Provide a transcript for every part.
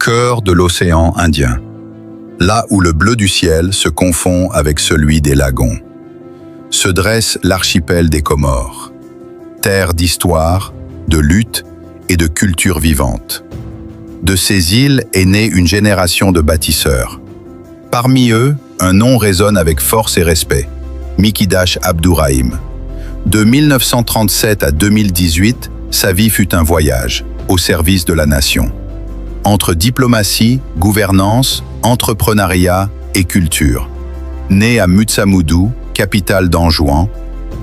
cœur de l'océan Indien, là où le bleu du ciel se confond avec celui des lagons, se dresse l'archipel des Comores, terre d'histoire, de lutte et de culture vivante. De ces îles est née une génération de bâtisseurs. Parmi eux, un nom résonne avec force et respect, Mikidash Abdourahim. De 1937 à 2018, sa vie fut un voyage, au service de la nation. Entre diplomatie, gouvernance, entrepreneuriat et culture. Né à Mutsamoudou, capitale d'Anjouan,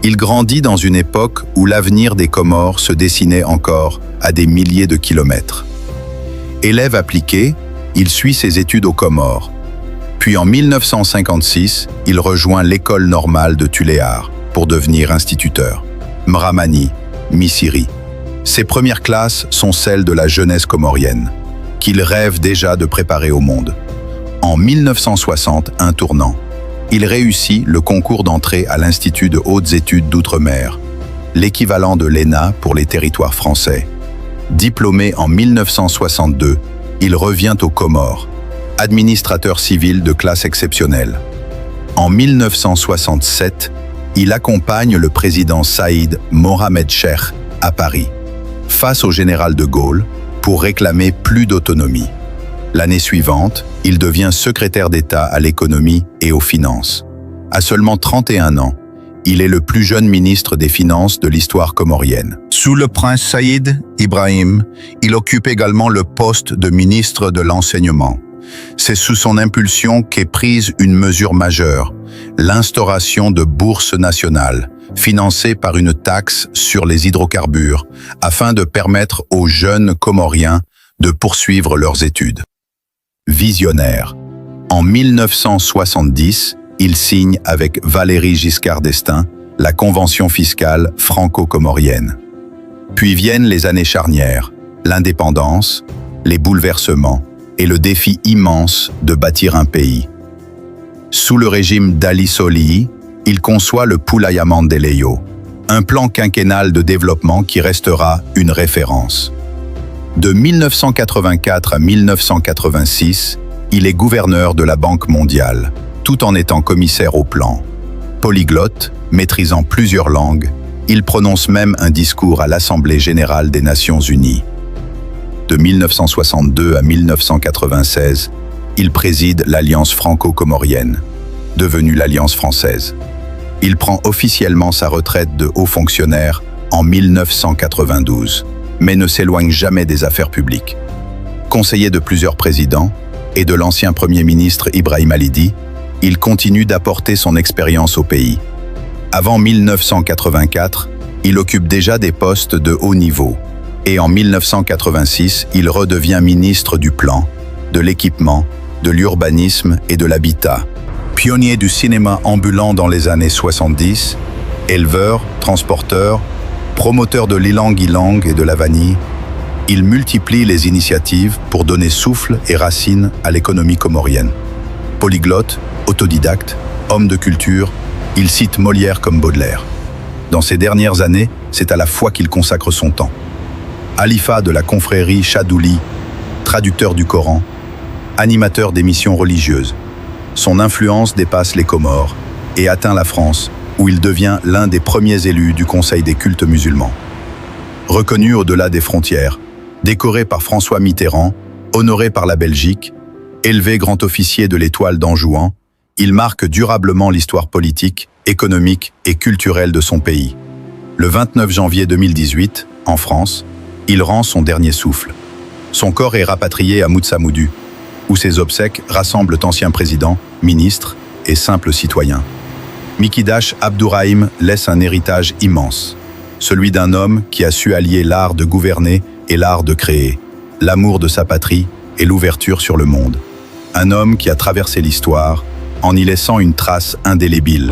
il grandit dans une époque où l'avenir des Comores se dessinait encore à des milliers de kilomètres. Élève appliqué, il suit ses études aux Comores. Puis en 1956, il rejoint l'école normale de Tuléar pour devenir instituteur. Mramani, Missiri. Ses premières classes sont celles de la jeunesse comorienne, qu'il rêve déjà de préparer au monde. En 1960, un tournant. Il réussit le concours d'entrée à l'Institut de hautes études d'outre-mer, l'équivalent de l'ENA pour les territoires français. Diplômé en 1962, il revient aux Comores, administrateur civil de classe exceptionnelle. En 1967, il accompagne le président Saïd Mohamed Cheikh à Paris, face au général de Gaulle, pour réclamer plus d'autonomie. L'année suivante, il devient secrétaire d'État à l'économie et aux finances. À seulement 31 ans, il est le plus jeune ministre des Finances de l'histoire comorienne. Sous le prince Saïd Ibrahim, il occupe également le poste de ministre de l'Enseignement. C'est sous son impulsion qu'est prise une mesure majeure, l'instauration de bourses nationales, financées par une taxe sur les hydrocarbures, afin de permettre aux jeunes Comoriens de poursuivre leurs études. Visionnaire. En 1970, il signe avec Valéry Giscard d'Estaing la convention fiscale franco-comorienne. Puis viennent les années charnières, l'indépendance, les bouleversements et le défi immense de bâtir un pays. Sous le régime d'Ali Solihi, il conçoit le Pulaya Mandeleyo, un plan quinquennal de développement qui restera une référence. De 1984 à 1986, il est gouverneur de la Banque mondiale, tout en étant commissaire au plan. Polyglotte, maîtrisant plusieurs langues, il prononce même un discours à l'Assemblée générale des Nations unies. De 1962 à 1996, il préside l'Alliance franco-comorienne, devenue l'Alliance française. Il prend officiellement sa retraite de haut fonctionnaire en 1992, mais ne s'éloigne jamais des affaires publiques. Conseiller de plusieurs présidents et de l'ancien Premier ministre Ibrahim Halidi, il continue d'apporter son expérience au pays. Avant 1984, il occupe déjà des postes de haut niveau, et en 1986, il redevient ministre du Plan, de l'Équipement, de l'Urbanisme et de l'Habitat. Pionnier du cinéma ambulant dans les années 70, éleveur, transporteur, promoteur de l'ilang-ilang et de la vanille, il multiplie les initiatives pour donner souffle et racines à l'économie comorienne. Polyglotte, autodidacte, homme de culture, il cite Molière comme Baudelaire. Dans ces dernières années, c'est à la foi qu'il consacre son temps. Khalifa de la confrérie Chadouli, traducteur du Coran, animateur d'émissions religieuses. Son influence dépasse les Comores et atteint la France, où il devient l'un des premiers élus du Conseil des cultes musulmans. Reconnu au-delà des frontières, décoré par François Mitterrand, honoré par la Belgique, élevé grand officier de l'Étoile d'Anjouan, il marque durablement l'histoire politique, économique et culturelle de son pays. Le 29 janvier 2018, en France, il rend son dernier souffle. Son corps est rapatrié à Mutsamoudou, où ses obsèques rassemblent anciens présidents, ministres et simples citoyens. Mikidash Abdourahim laisse un héritage immense, celui d'un homme qui a su allier l'art de gouverner et l'art de créer, l'amour de sa patrie et l'ouverture sur le monde. Un homme qui a traversé l'histoire en y laissant une trace indélébile.